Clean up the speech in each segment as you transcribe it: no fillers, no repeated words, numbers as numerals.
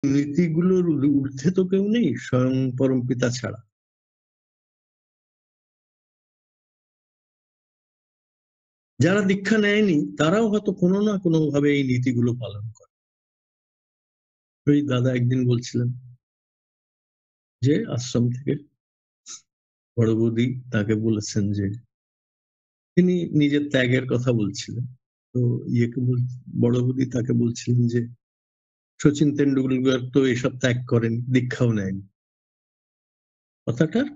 নীতিগুলোর ঊর্ধ্বে তো কেউ নেই স্বয়ং পরমপিতা ছাড়া। যারা দীক্ষা নেয়নি তারাও হয়তো কোনো না কোনো ভাবে এই নীতিগুলো পালন করে। ওই দাদা একদিন বলছিলেন যে আশ্রম থেকে বড় বৌদি তাকে বলেছেন যে তিনি নিজের ত্যাগের কথা বলছিলেন। তো বড় বৌদি তাকে বলছিলেন যে শচীন তেন্ডুলকর তো এসব ত্যাগ করেন, দীক্ষাও নেয়নি। কথাটার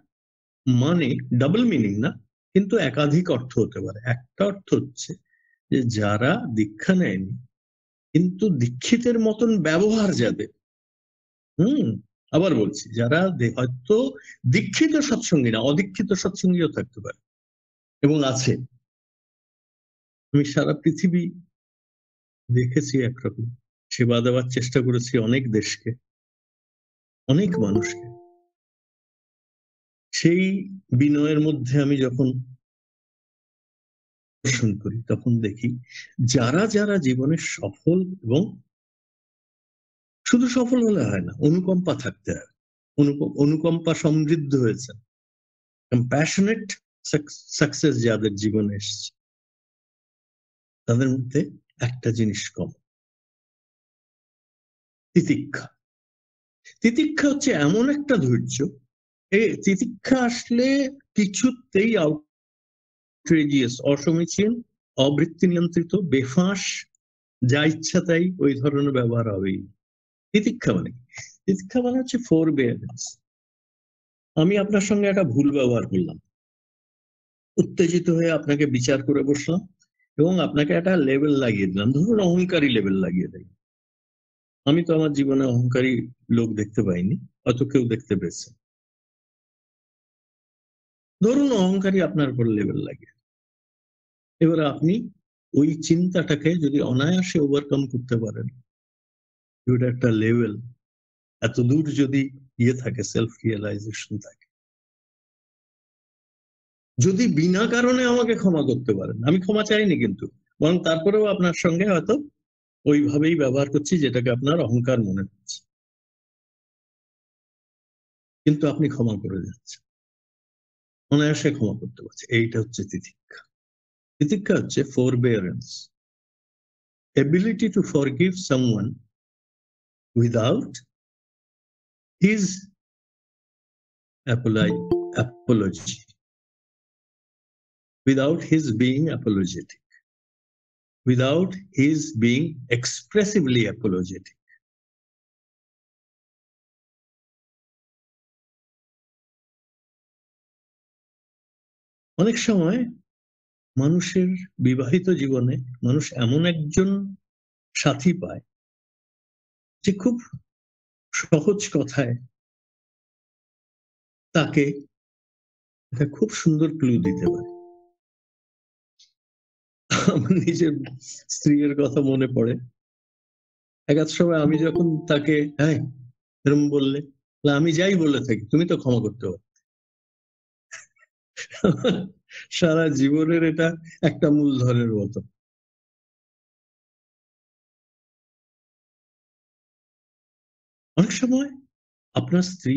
মানে ডাবল মিনিং না, কিন্তু একাধিক অর্থ হতে পারে। একটা অর্থ হচ্ছে যে যারা দীক্ষা নেয়নি কিন্তু দীক্ষিতের মতন ব্যবহার যাদের, আবার বলছি, যারা হয়তো দীক্ষিত সৎসঙ্গী না, অদীক্ষিত সৎসঙ্গীও থাকতে পারে এবং আছে। আমি সারা পৃথিবী দেখেছি, একরকম সেবা দেওয়ার চেষ্টা করেছি অনেক দেশকে, অনেক মানুষকে। সেই বিনয়ের মধ্যে আমি যখন দর্শন করি তখন দেখি যারা যারা জীবনে সফল, এবং শুধু সফল হলে হয় না, অনুকম্পা থাকতে হয়, অনুকম্পা সমৃদ্ধ হয়েছে, কম্প্যাশনেট সাকসেস যাদের জীবনে এসছে, তাদের মধ্যে একটা জিনিস কম, তিতিক্ষা। তিতিক্ষা হচ্ছে এমন একটা ধৈর্য, এই তিতিক্ষা আসলে কিছুতেই আউটরেজিয়াস, অসমীচীন, অবৃত্তি নিয়ন্ত্রিত, বেফাঁস, যা ইচ্ছা তাই ওই ধরনের ব্যবহার হবেই। তিতিক্ষা মানে তিতিক্ষা মানে হচ্ছে ফোরবিয়ারেন্স। আমি আপনার সঙ্গে একটা ভুল ব্যবহার করলাম, উত্তেজিত হয়ে আপনাকে বিচার করে বসলাম এবং আপনাকে একটা লেভেল লাগিয়ে দিলাম, ধরুন অহংকারী লেভেল লাগিয়ে দেয়। আমি তো আমার জীবনে অহংকারী লোক দেখতে পাইনি, অত কেউ দেখতে পেয়েছে। ধরুন অহংকারী আপনার উপর লেভেল লাগে, এবার আপনি ওই চিন্তাটাকে যদি অনায়াসে ওভারকাম করতে পারেন, ওটা একটা লেভেল, এত দূর যদি থাকে, সেলফ রিয়েলাইজেশন থাকে, যদি বিনা কারণে আমাকে ক্ষমা করতে পারেন, আমি ক্ষমা চাইনি কিন্তু, বরং তারপরেও আপনার সঙ্গে হয়তো ওইভাবেই ব্যবহার করছি যেটাকে আপনার অহংকার মনে হচ্ছে, কিন্তু আপনি ক্ষমা করে যাচ্ছেন, অনায়াসে ক্ষমা করতে পারছে, এইটা হচ্ছে তিতিক্ষা। তিতিক্ষা হচ্ছে forbearance, ability to forgive someone without his apology, without his being apologetic, without his being expressively apologetic. অনেক সময় মানুষের বিবাহিত জীবনে মানুষ এমন একজন সাথী পায় যে খুব সহজ কথায় তাকে একটা খুব সুন্দর ক্লু দিতে পারে। আমার নিজের স্ত্রীর কথা মনে পড়ে, এক সময় আমি যখন তাকে হ্যাঁ এরকম বললে, আমি যাই বলে থাকি তুমি তো ক্ষমা করতে পারো। সারা জীবনের এটা একটা মূলধনের মতো। অনেক সময় আপনার স্ত্রী,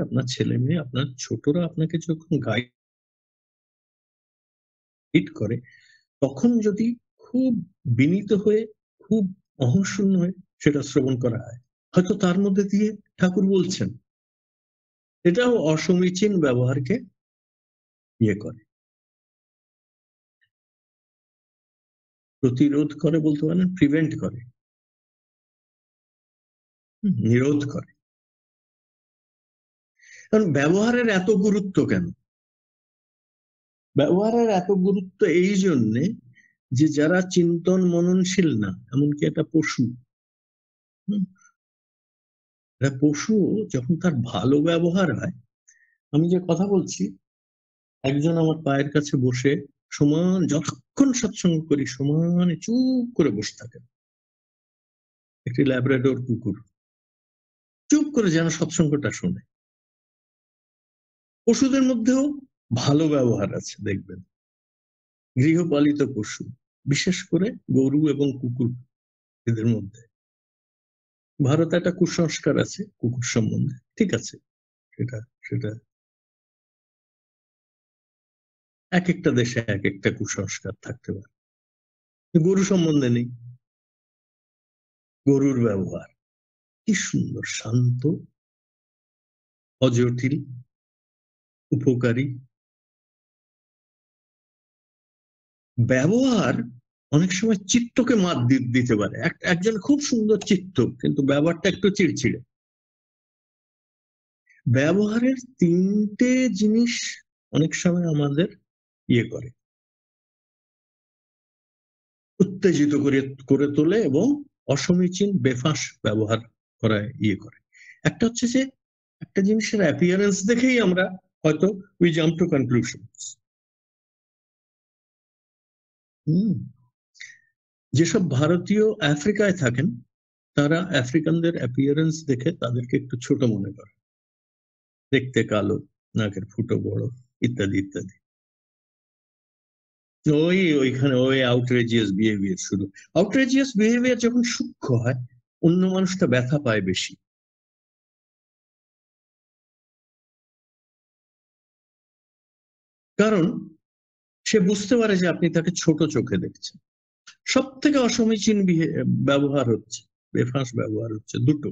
আপনার ছেলে মেয়ে, আপনার ছোটরা আপনাকে যখন গাইড করে, তখন যদি খুব বিনীত হয়ে, খুব অহংশূন্য হয়ে সেটা শ্রবণ করা হয়, হয়তো তার মধ্যে দিয়ে ঠাকুর বলছেন, এটাও অসমীচীন ব্যবহারকে করে, প্রতিরোধ করে বলতে পারেন, প্রিভেন্ট করে, নিরোধ করে। কারণ ব্যবহারের এত গুরুত্ব কেন? ব্যবহারের এত গুরুত্ব এই জন্যে যে যারা চিন্তন মননশীল না, এমনকি একটা পশু, পশু যখন তার ভালো ব্যবহার হয়, আমি যে কথা বলছি, একজন আমার পায়ের কাছে বসে সমান, যতক্ষণ সৎসঙ্গ করি সমানে চুপ করে বসে থাকেন, একটি ল্যাব্রাডোর কুকুর, চুপ করে যেন সৎসঙ্গটা শোনে। পশুদের মধ্যেও ভালো ব্যবহার আছে দেখবেন, গৃহপালিত পশু, বিশেষ করে গরু এবং কুকুর, এদের মধ্যে ভারতে একটা কুসংস্কার আছে কুকুর সম্বন্ধে, ঠিক আছে, সেটা সেটা এক একটা দেশে এক একটা কুসংস্কার থাকতে পারে। গরু সম্বন্ধে নেই। গরুর ব্যবহার কি সুন্দর, শান্ত, অজটিল, উপকারী ব্যবহার। অনেক সময় চিত্তকে মাত দিতে পারে। একজন খুব সুন্দর চিত্ত, কিন্তু ব্যবহারটা একটু চিড়চিড়ে। ব্যবহারের তিনটে জিনিস অনেক সময় আমাদের ইয়ে করে, উত্তেজিত করে তোলে এবং অসমীচীন বেফাঁস ব্যবহার করায় ইয়ে করে। একটা হচ্ছে যে একটা জিনিসের অ্যাপিয়ারেন্স দেখেই আমরা হয়তো উই জাম্প টু কনক্লুশন। যেসব ভারতীয় আফ্রিকায় থাকেন, তারা আফ্রিকানদের অ্যাপিয়ারেন্স দেখে তাদেরকে একটু ছোট মনে করে, দেখতে কালো, নাকের ফুটো বড়, ইত্যাদি ইত্যাদি। ওইখানে ওই আউটরেজিয়াস বিহেভিয়ার শুরু। আউটরেজিয়াস বিহেভিয়ার যখন সূক্ষ্ম হয়, অন্য মানুষটা ব্যথা পায় বেশি। কারণ সে বুঝতে পারে যে আপনি তাকে ছোট চোখে দেখছেন। সব থেকে অসমীচীন ব্যবহার হচ্ছে, বেফাঁস ব্যবহার হচ্ছে দুটো।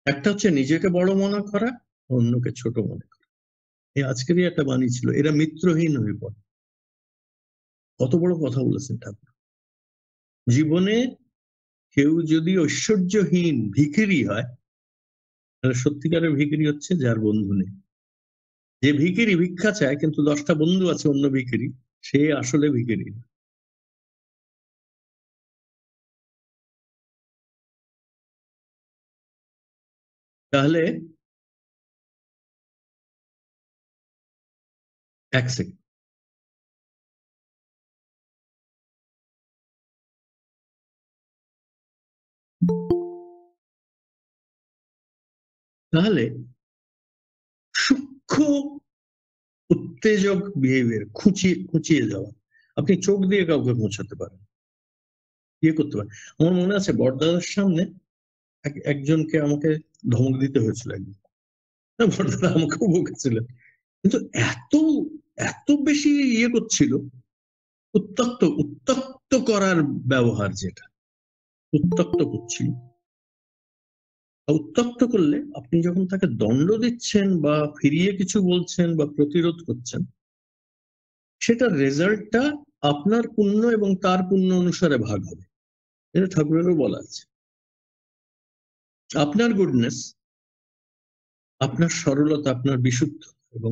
একটা হচ্ছে নিজেকে বড় মনে করা, অন্যকে ছোট মনে করা। এই আজকেরই একটা বাণী ছিল, এরা মিত্রহীন হয়ে পড়ে। কত বড় কথা বলেছেন ঠাকুর। জীবনে কেউ যদি ঐশ্বর্যহীন ভিখিরি হয়, তাহলে সত্যিকারের ভিখিরি হচ্ছে যার বন্ধু নেই। যে ভিখিরি ভিক্ষা চায় কিন্তু 10টা বন্ধু আছে অন্য ভিখিরি, সে আসলে ভিখিরি না। তাহলে এক সেকেন্ড, তাহলে সূক্ষ্ম উত্তেজক বিহেভিয়ার, খুঁচিয়ে যাওয়া, আপনি চোখ দিয়ে কাউকে মোছাতে পারেন, ইয়ে করতে পারেন। আমার মনে আছে বড়দাদার সামনে একজনকে আমাকে ধমক দিতে হয়েছিল একদিন। বড়দাদা আমাকেও বকেছিলেন, কিন্তু এত এত বেশি ইয়ে করছিল, উত্তক্ত উত্তক্ত করার ব্যবহার, যেটা উত্তক্ত করছিল। উত্তক্ত করলে আপনি যখন তাকে দণ্ড দিচ্ছেন বা ফিরিয়ে কিছু বলছেন বা প্রতিরোধ করছেন, সেটার রেজাল্টটা আপনার পুণ্য এবং তার পুণ্য অনুসারে ভাগ হবে। এটা ঠাকুরেরও বলা আছে। আপনার গুডনেস, আপনার সরলতা, আপনার বিশুদ্ধ, এবং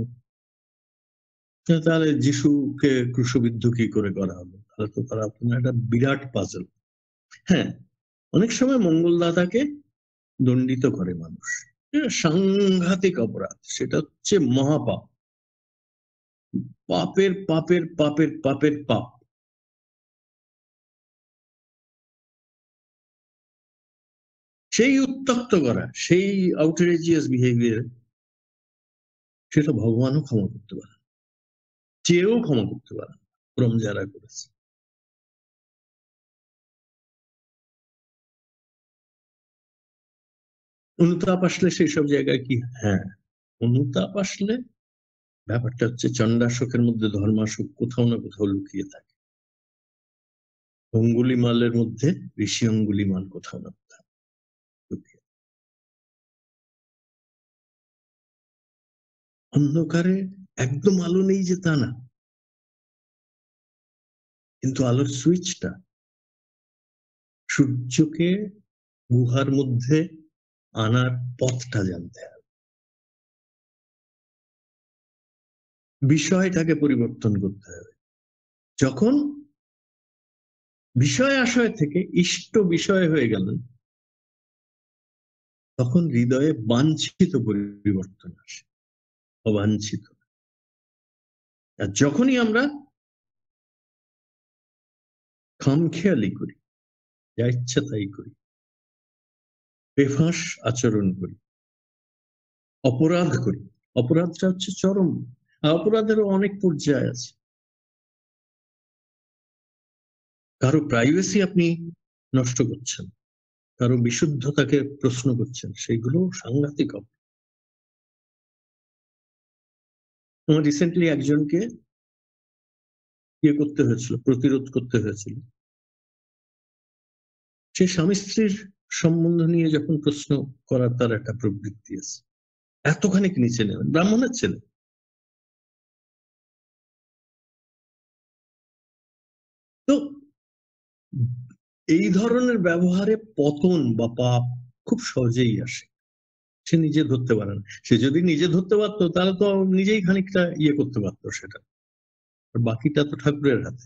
তাহলে যিশুকে ক্রুশবিদ্ধ কি করে করা হলো, তাহলে তো তারা আপনার একটা বিরাট পাজল। হ্যাঁ, অনেক সময় মঙ্গলদাতাকে দণ্ডিত করে মানুষ, সাংঘাতিক অপরাধ, সেটা হচ্ছে মহাপাপ, পাপের পাপের পাপের পাপের পাপ। সেই উত্তক্ত করা, সেই আউটরেজিয়াস বিহেভিয়ার, সেটা ভগবানও ক্ষমা করতে পারে, চেয়েও ক্ষমা করতে পারে, ক্রম যারা করেছে। অনুতাপ আসলে সেই সব জায়গায় কি, হ্যাঁ, অনুতাপ আসলে ব্যাপারটা হচ্ছে চণ্ডাশোকের মধ্যে ধর্মাশোক কোথাও না কোথাও লুকিয়ে থাকে, অঙ্গুলিমালের মধ্যে ঋষি অঙ্গুলিমাল কোথাও না কোথাও লুকিয়ে। অন্ধকারে একদম আলো নেই যে তা না, কিন্তু আলোর সুইচটা সূর্যকে গুহার মধ্যে আনার পথটা জানতে হবে, বিষয়টাকে পরিবর্তন করতে হবে। যখন বিষয় আশয় থেকে ইষ্ট বিষয় হয়ে গেলেন, তখন হৃদয়ে বাঞ্ছিত পরিবর্তন আসে, অবাঞ্ছিত। আর যখনই আমরা খামখেয়ালি করি, যা ইচ্ছা তাই করি, বেফাঁস আচরণ করি, অপরাধ করি, অপরাধটা হচ্ছে চরম। অপরাধেরও অনেক পর্যায় আছে। কারো প্রাইভেসি আপনি নষ্ট করছেন, কারো বিশুদ্ধতাকে প্রশ্ন করছেন, সেগুলো সাংঘাতিক অপরাধ। আমার রিসেন্টলি একজনকে করতে হয়েছিল, প্রতিরোধ করতে হয়েছিল। সে স্বামী স্ত্রীর সম্বন্ধ নিয়ে যখন প্রশ্ন করার তার একটা প্রবৃত্তি আছে, এতখানি নিচে নেবেন, ব্রাহ্মণের ছেলে। তো এই ধরনের ব্যবহারে পতন বা পাপ খুব সহজেই আসে। সে নিজে ধরতে পারে না। সে যদি নিজে ধরতে পারতো তাহলে তো নিজেই খানিকটা করতে পারতো সেটা। বাকিটা তো ঠাকুরের হাতে।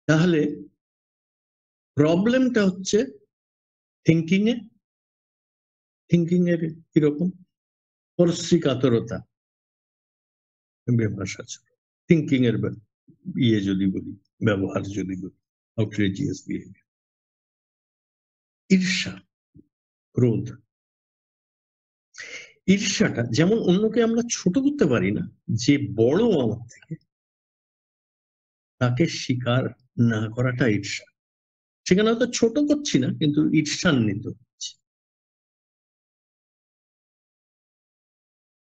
তাহলে প্রবলেমটা হচ্ছে থিঙ্কিং এর কিরকম পরশ্রী কাতরতা, ব্যবহার থিঙ্কিং এর যদি বলি, ব্যবহার যদি বলি, আউটরেজিয়াস বিহেভিয়ার। ঈর্ষা, ক্রোধ। ঈর্ষাটা যেমন অন্যকে আমরা ছোট করতে পারি না, যে বড় আমার থেকে তাকে স্বীকার না করাটা ঈর্ষা। সেখানে হয়তো ছোট করছি না, কিন্তু ঈর্ষান্বিত হচ্ছে।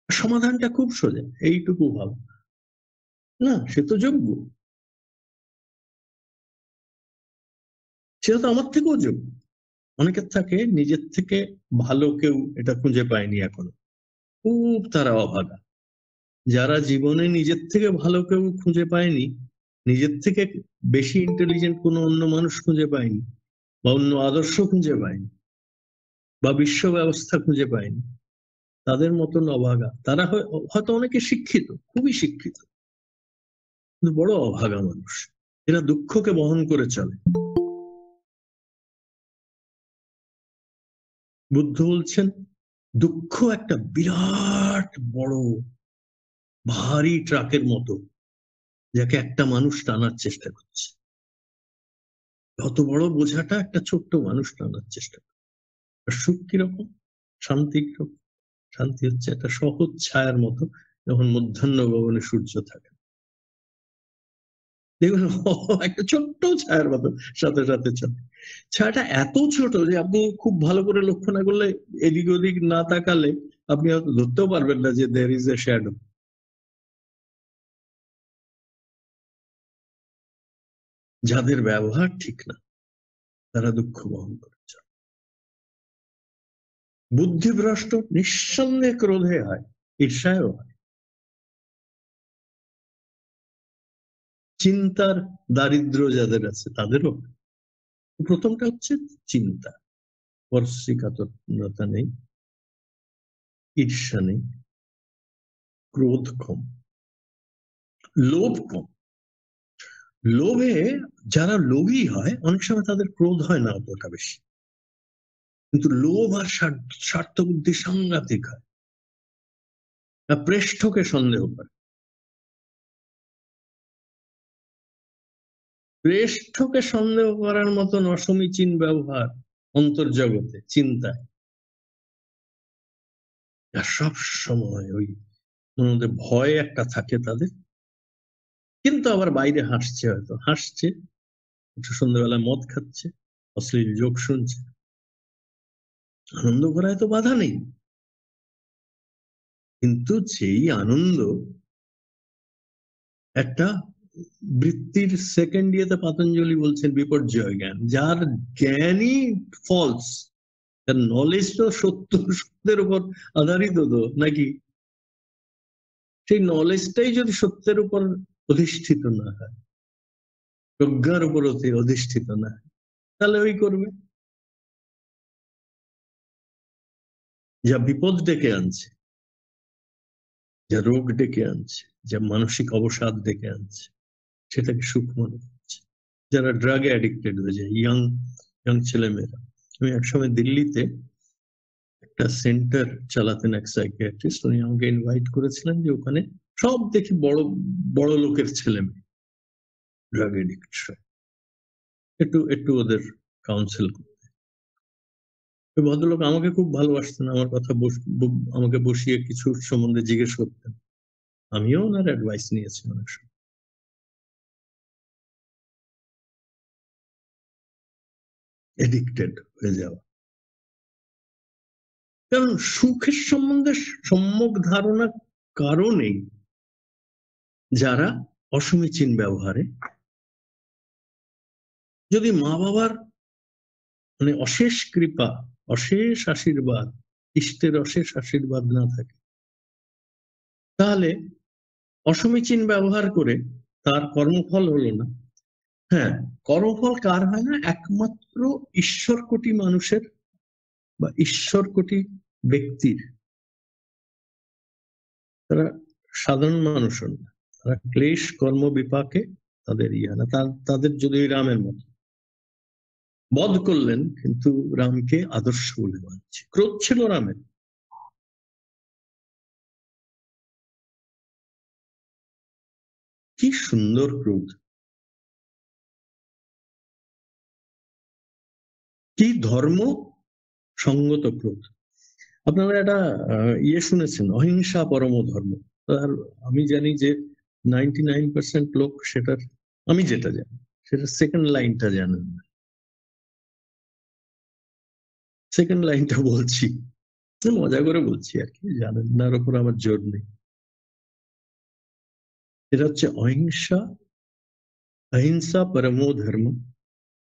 সমাধানটা খুব সোজা, এইটুকু ভাব না, সে তো যোগ্য, সেটা তো আমার থেকেও যোগ্য। অনেকের থাকে নিজের থেকে ভালো কেউ এটা খুঁজে পায়নি এখনো, খুব তারা অভাগা। যারা জীবনে নিজের থেকে ভালো কেউ খুঁজে পায়নি, নিজের থেকে বেশি ইন্টেলিজেন্ট কোনো অন্য মানুষ খুঁজে পায়নি, বা অন্য আদর্শ খুঁজে পায়নি, বা বিশ্ব ব্যবস্থা খুঁজে পায়নি, তাদের মতন অভাগা। তারা হয়তো অনেকে শিক্ষিত, খুবই শিক্ষিত, কিন্তু বড় অভাগা মানুষ। এরা দুঃখকে বহন করে চলে। বুদ্ধ বলছেন দুঃখ একটা বিরাট বড় ভারী ট্রাকের মতো, যাকে একটা মানুষ টানার চেষ্টা করছে। যত বড় বোঝাটা একটা ছোট্ট মানুষ টানার চেষ্টা করছে। আর সুখ কিরকম, শান্তি কিরকম? শান্তি হচ্ছে একটা সহজ ছায়ার মতো, যখন মধ্যাহ্ন গগনে সূর্য থাকে। দেখুন একটা ছোট্ট ছায়ার মতো সাথে সাথে চলে। ছায়াটা এত ছোট যে আপনি খুব ভালো করে লক্ষ্য না করলে, এদিক ওদিক না তাকালে আপনি হয়তো ধরতেও পারবেন না যে দেয়ার ইজ এ শ্যাডো। যাদের ব্যবহার ঠিক না, তারা দুঃখ বহন করে চলে। বুদ্ধিভ্রষ্ট নিঃসন্দেহে ক্রোধে হয়, ঈর্ষায়ও হয়। চিন্তার দারিদ্র যাদের আছে তাদেরও। প্রথমটা হচ্ছে চিন্তা, পরশ্রীকাতরতা নেই, ঈর্ষা নেই, ক্রোধ কম, লোভ কম। লোভে যারা লোভী হয় অনেক সময় তাদের ক্রোধ হয় না অতটা বেশি, কিন্তু লোভ আর স্বার্থ বুদ্ধি সাংঘাতিক হয়। প্রেষ্ঠকে সন্দেহ করে, প্রেষ্ঠকে সন্দেহ করার মতন অসমীচীন ব্যবহার অন্তর্জগতে, চিন্তায়। আর সব সময় ওই মধ্যে ভয় একটা থাকে তাদের, কিন্তু আবার বাইরে হাসছে, হয়তো হাসছে, একটু সন্ধ্যাবেলায় মদ খাচ্ছে, অশ্লীল জোক শুনছে, আনন্দ করায় তো বাধা নেই। কিন্তু যেই আনন্দ একটা বৃত্তির সেকেন্ড ইয়েতে পাতঞ্জলি বলছেন বিপর্যয় জ্ঞান, যার জ্ঞানই ফলস, তার নলেজ তো সত্যের উপর আধারিত তো নাকি, সেই নলেজটাই যদি সত্যের উপর অধিষ্ঠিত না হয়, প্রজ্ঞার উপর অধিষ্ঠিত না হয়, তাহলে ওই করবে যা বিপদ ডেকে আনছে, যা রোগ ডেকে আনছে, যা মানসিক অবসাদ ডেকে আনছে, সেটাকে সুখ মনে করছে। যারা ড্রাগে অ্যাডিক্টেড হয়ে যায়, ইয়াং ছেলেমেয়েরা। আমি একসময় দিল্লিতে একটা সেন্টার চালাতেন এক সাইকিয়াট্রিস্ট, উনি আমাকে ইনভাইট করেছিলেন যে ওখানে সব দেখি বড় বড় লোকের ছেলে মেয়ে ড্রাগ এডিক্ট, একটু একটু ওদের কাউন্সিল করতে। ভদ্রলোক আমাকে খুব ভালোবাসতেন, আমার কথা আমাকে বসিয়ে কিছু সম্বন্ধে জিজ্ঞেস করতেন, আমিও ওনার অ্যাডভাইস নিয়েছি অনেক সময়। এডিক্টেড হয়ে যাওয়া। কারণ সুখের সম্বন্ধে সম্যক ধারণা কারণেই যারা অসমীচীন ব্যবহারে, যদি মা বাবার মানে অশেষ কৃপা, অশেষ আশীর্বাদ, ইষ্টের অশেষ আশীর্বাদ না থাকে, তাহলে অসমীচীন ব্যবহার করে তার কর্মফল হলো না। হ্যাঁ, কর্মফল কার হয় না? একমাত্র ঈশ্বর কোটি মানুষের বা ঈশ্বর কোটি ব্যক্তির। তারা সাধারণ মানুষ না, তারা ক্লেশ কর্ম বিপাকে তাদের ইয়ে না। তাদের যদি রামের মতো বধ করলেন, কিন্তু রামকে আদর্শ বলে মানছে। ক্রোধ ছিল রামের, কি সুন্দর ক্রোধ, কি ধর্ম সঙ্গত ক্রোধ। আপনারা একটা ইয়ে শুনেছেন, অহিংসা পরম ধর্ম। আর আমি জানি যে 99% লোক সেটার, আমি যেটা জানি সেটা সেকেন্ড লাইনটা জানেন না। সেকেন্ড লাইনটা বলছি, মজা করে বলছি আর কি, জানেন না ওপর আমার জোর নেই। এটা হচ্ছে অহিংসা, অহিংসা পরমো ধর্ম,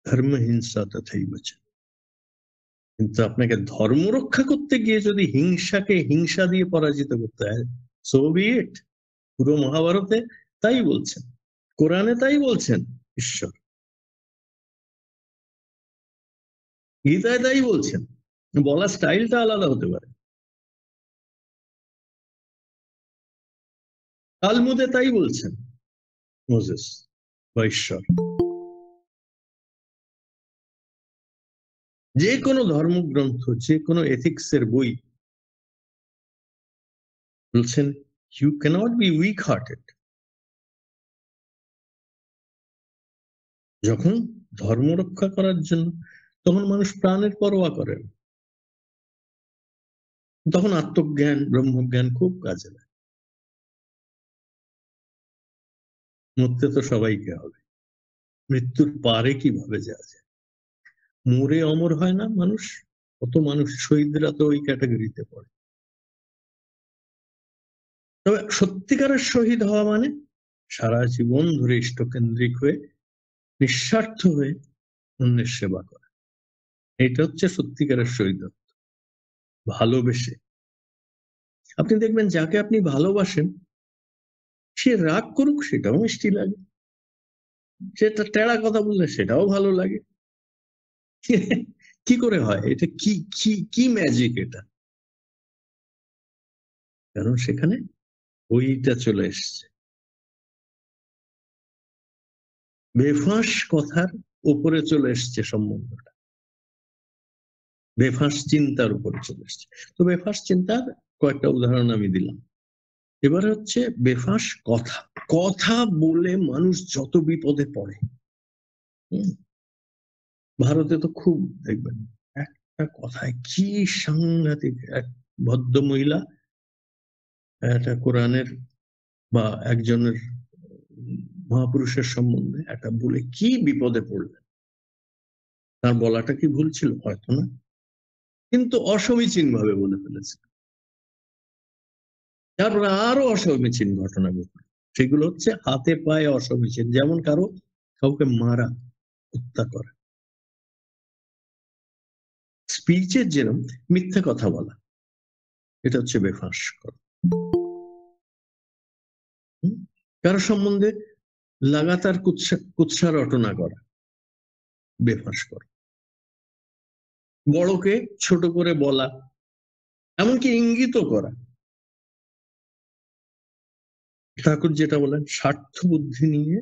ধর্ম হিংসা তথাই বচন। কিন্তু আপনাকে ধর্ম রক্ষা করতে গিয়ে যদি হিংসাকে হিংসা দিয়ে পরাজিত করতে হয়, সো বি ইট। পুরো মহাভারতে তাই বলছেন, কোরআনে তাই বলছেন ঈশ্বর, গীতায় তাই বলছেন। বলার স্টাইলটা আলাদা হতে পারে, তালমুদে তাই বলছেন মোজেস বা ঈশ্বর। যে কোনো ধর্মগ্রন্থ, যে কোনো এথিক্সের বই বলছেন you cannot be weak hearted. যখন ধর্ম রক্ষা করার জন্য, তখন মানুষ প্রাণের পরোয়া করেন, তখন আত্মজ্ঞান ব্রহ্মজ্ঞান খুব কাজে লাগে। মরতে তো সবাইকে হবে, মৃত্যুর পারে কিভাবে যাওয়া যায়? মরে অমর হয় না মানুষ, কত মানুষ শহীদরা তো ওই ক্যাটাগরিতে পড়ে। তবে সত্যিকারের শহীদ হওয়া মানে সারা জীবন ধরে ইষ্টকেন্দ্রিক হয়ে নিঃস্বার্থ হয়ে অন্যের সেবা করা। এটা হচ্ছে সত্যিকারের শহীদত্ব, ভালোবেসে। আপনি দেখবেন যাকে আপনি ভালোবাসেন সে রাগ করুক সেটাও মিষ্টি লাগে, সেটা টেড়া কথা বললে সেটাও ভালো লাগে। কি করে হয় এটা? কি কি কি ম্যাজিক এটা? কারণ সেখানে ওইটা চলে এসছে, বেফাঁস কথার উপরে চলে এসছে সম্বন্ধটা, বেফাঁস চিন্তার উপরে চলে এসছে। তো বেফাঁস চিন্তার কয়েকটা উদাহরণ আমি দিলাম। এবার হচ্ছে বেফাঁস কথা। কথা বলে মানুষ যত বিপদে পড়ে। ভারতে তো খুব দেখবেন, একটা কথায় কি সাংঘাতিক। এক ভদ্র মহিলা একটা কোরআনের বা একজনের মহাপুরুষের সম্বন্ধে একটা বলে কি বিপদে পড়লেন। তার বলাটা কি ভুল ছিল? হয়তো না, কিন্তু অসমীচীন ভাবে বলে ফেলেছে। তারপরে আরো অসমীচীন ঘটনা ঘটল, সেগুলো হচ্ছে হাতে পায়ে অসমীচীন। যেমন কাউকে মারা, হত্যা করা, স্পিচের যেরকম মিথ্যে কথা বলা, এটা হচ্ছে বেফাঁস করা। কারো সম্বন্ধে লাগাতার কুৎসা রটনা করা, বেফাঁস করা। বড়কে ছোট করে বলা, এমনকি ইঙ্গিত করা। ঠাকুর যেটা বলেন, স্বার্থ বুদ্ধি নিয়ে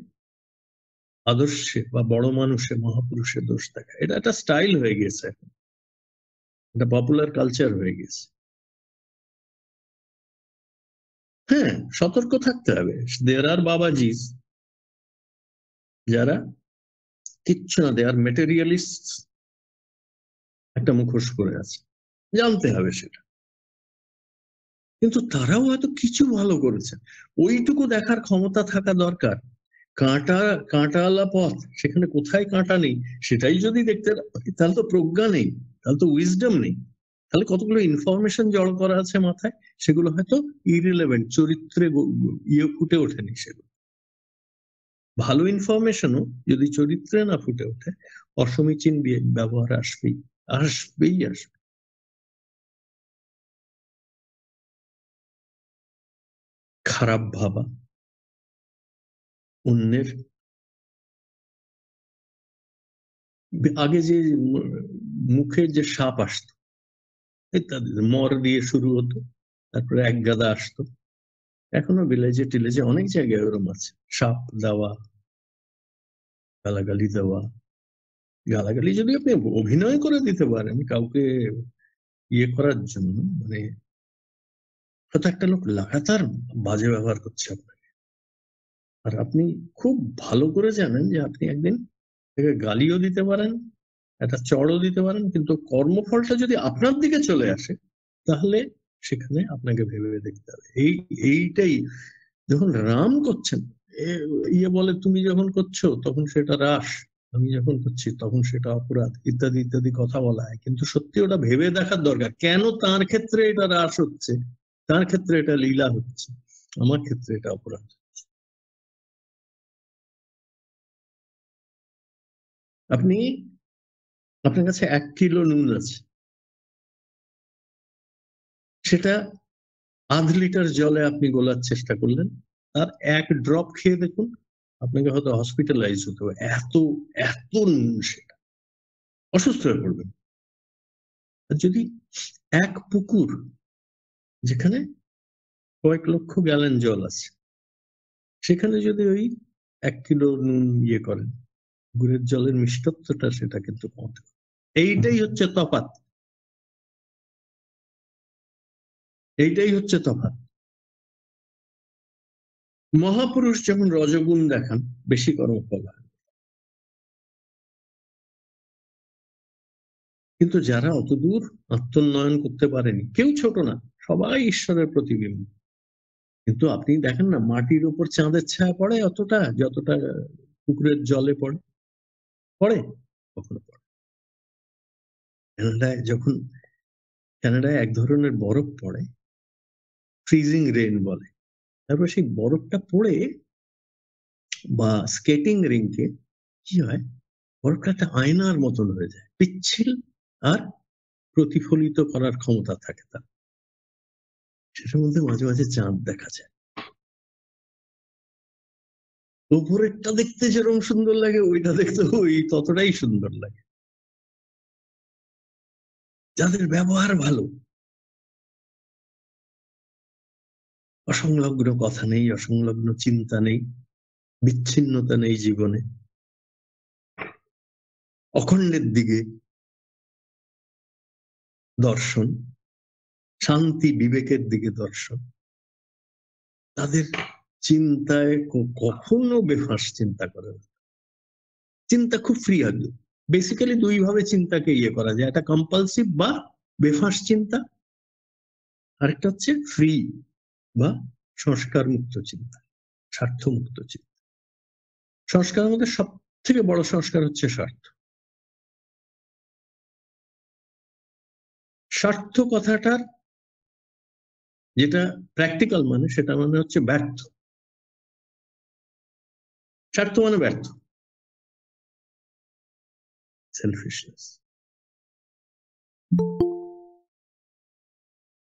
আদর্শে বা বড় মানুষে মহাপুরুষে দোষ দেখা, এটা একটা স্টাইল হয়ে গেছে এখন, এটা পপুলার কালচার হয়ে গেছে। হ্যাঁ, সতর্ক থাকতে হবে। দেয়ার আর বাবাজিস যারা কিচ্ছু না, দেয়ার মেটেরিয়ালিস্ট, একটা মুখোশ করে আছে, জানতে হবে সেটা। কিন্তু তারাও হয়তো কিছু ভালো করেছে, ওইটুকু দেখার ক্ষমতা থাকা দরকার কাঁটাওয়ালা পথ, সেখানে কোথায় কাঁটা নেই সেটাই যদি দেখতে পারি, তাহলে তো প্রজ্ঞা নেই, তাহলে তো উইজডম নেই। তাহলে কতগুলো ইনফরমেশন জড় করা আছে মাথায়, সেগুলো হয়তো ইরিলেভেন্ট, চরিত্রে ফুটে ওঠেনি সেগুলো। ভালো ইনফরমেশনও যদি চরিত্রে না ফুটে ওঠে, অসমীচীন ব্যবহার আসবেই আসবেই আসবে। খারাপ ভাবা, অন্যের আগে যে মুখে যে সাপ আসতো ইত্যাদি, মর দিয়ে শুরু হতো, তারপরে এক গাদা আসতো, এখনো ভিলেজে টিলেজে অনেক জায়গায় ওরম আছে। সাপ দেওয়া, গালাগালি দেওয়া, গালাগালি যদি আপনি অভিনয় করে দিতে পারেন কাউকে ইয়ে করার জন্য, মানে হয়তো একটা লোক লাগাতার বাজে ব্যবহার করছে আপনাকে, আর আপনি খুব ভালো করে জানেন যে আপনি একদিন তাকে গালিও দিতে পারেন, একটা চড়ও দিতে পারেন, কিন্তু কর্মফলটা যদি আপনার দিকে চলে আসে, তাহলে সেখানে আপনাকে ভেবে দেখতে হবে। এইটাই যখন রাম করছেন, ইয়ে বলে তুমি যখন করছো তখন সেটা রাস, আমি যখন করছি তখন সেটা অপরাধ, ইত্যাদি ইত্যাদি কথা বলা হয়। কিন্তু সত্যি ওটা ভেবে দেখার দরকার, কেন তার ক্ষেত্রে এটা রাস হচ্ছে, তার ক্ষেত্রে এটা লীলা হচ্ছে, আমার ক্ষেত্রে এটা অপরাধ। আপনি, আপনার কাছে 1 কিলো নুন আছে, সেটা আধ লিটার জলে আপনি গোলার চেষ্টা করলেন, তার 1 ড্রপ খেয়ে দেখুন, আপনাকে হয়তো হসপিটালাইজ হতে হবে, এত এত নুন, সেটা অসুস্থ হয়ে পড়বেন। আর যদি 1 পুকুর, যেখানে কয়েক লক্ষ গ্যালন জল আছে, সেখানে যদি ওই 1 কিলো নুন ইয়ে করেন, গুড়ের জলের মিষ্টত্বটা সেটা কিন্তু কমতে, এইটাই হচ্ছে তফাৎ, এইটাই হচ্ছে তফাৎ। মহাপুরুষ যেমন রজগুণ দেখান, বেশি কর্মফল হয়, কিন্তু যারা অতদূর আত্মোন্নয়ন করতে পারেনি, কেউ ছোট না, সবাই ঈশ্বরের প্রতিবিম্ব। কিন্তু আপনি দেখেন না, মাটির উপর চাঁদের ছায়া পড়ে অতটা, যতটা পুকুরের জলে পড়ে, পড়ে কখনো পড়ে। কানাডায় এক ধরনের বরফ পড়ে, ফ্রিজিং রেন বলে। তারপর সেই বরফটা পড়ে বা স্কেটিং রিংকে কি হয়, বরফটা একটা আয়নার মতন হয়ে যায়, পিচ্ছিল, আর প্রতিফলিত করার ক্ষমতা থাকে তার, সেটার মধ্যে মাঝে মাঝে চাঁদ দেখা যায়। উপরেরটা দেখতে যেরকম সুন্দর লাগে, ওইটা দেখতে ওই ততটাই সুন্দর লাগে। যাদের ব্যবহার ভালো, অসংলগ্ন কথা নেই, অসংলগ্ন চিন্তা নেই, বিচ্ছিন্নতা নেই জীবনে, অখণ্ডের দিকে দর্শন, শান্তি বিবেকের দিকে দর্শন, তাদের চিন্তায় কখনো বেফাঁস চিন্তা করে না। চিন্তা খুব ফ্রি হবে। বেসিক্যালি 2 ভাবে চিন্তাকে ইয়ে করা যায়, একটা কম্পালসিভ বা বেফাঁস চিন্তা, আরেকটা হচ্ছে ফ্রি বা সংস্কার মুক্ত চিন্তা, স্বার্থ মুক্ত চিন্তা। সংস্কারের মধ্যে সব থেকে বড় সংস্কার হচ্ছে স্বার্থ। স্বার্থ কথাটার যেটা প্র্যাকটিক্যাল মানে, সেটা মানে হচ্ছে ব্যর্থ। স্বার্থ মানে ব্যর্থ, সেলফিশনেস।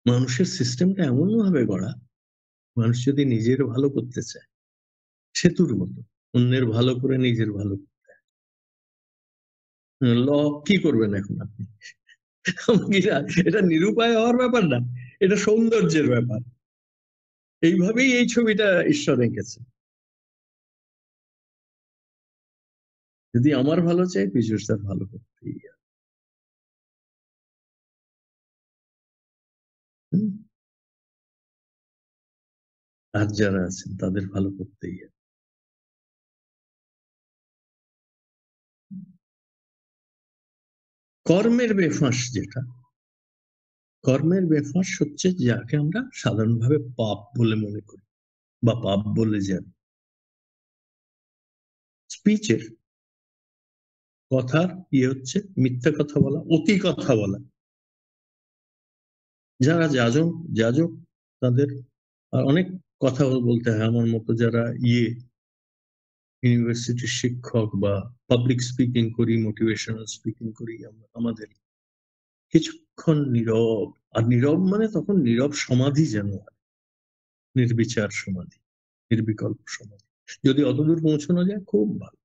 মানুষের সিস্টেমটা এমন ভাবে গড়া, মানুষ যদি নিজের ভালো করতে চায়, সেতুর মতো অন্যের ভালো করে নিজের ভালো, ল কি করবেন এখন আপনি, এটা নিরুপায় হওয়ার ব্যাপার না, এটা সৌন্দর্যের ব্যাপার। এইভাবেই এই ছবিটা ঈশ্বর এঁকেছে। যদি আমার ভালো চাই, পীযূষ স্যার ভালো করতেই হবে। আর যারা আছেন তাদের ভালো করতেই হবে। কর্মের বেফাঁস যেটা, কর্মের বেফাঁস হচ্ছে যাকে আমরা সাধারণভাবে পাপ বলে মনে করি বা পাপ বলে জানি। স্পিচের কথার হচ্ছে মিথ্যা কথা বলা, অতি কথা বলা। যারা যাজক তাদের অনেক কথা বলতে হয়। আমার মতো যারা ইউনিভার্সিটির শিক্ষক বা পাবলিক স্পিকিং করি, মোটিভেশনাল স্পিকিং করি, আমাদের কিছুক্ষণ নীরব, আর নীরব মানে তখন নীরব সমাধি যেন হয়, নির্বিচার সমাধি, নির্বিকল্প সমাধি। যদি অতদূর পৌঁছানো যায় খুব ভালো,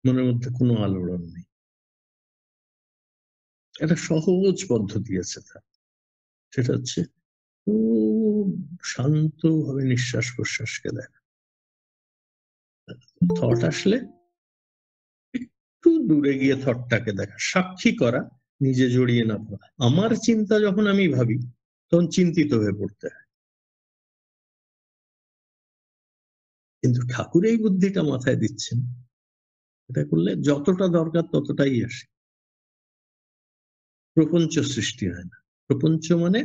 মনের মধ্যে কোনো আলোড়ন নেই। একটা সহজ পদ্ধতি আছে তার, সেটা হচ্ছে খুব শান্তভাবে নিঃশ্বাস প্রশ্বাসকে দেখা। থট আসলে একটু দূরে গিয়ে থটটাকে দেখা, সাক্ষী করা, নিজে জড়িয়ে না পড়া। আমার চিন্তা যখন আমি ভাবি তখন চিন্তিত হয়ে পড়তে হয়, কিন্তু ঠাকুর এই বুদ্ধিটা মাথায় দিচ্ছেন, এটা করলে যতটা দরকার ততটাই আসে, প্রপঞ্চ সৃষ্টি হয় না। প্রপঞ্চ মানে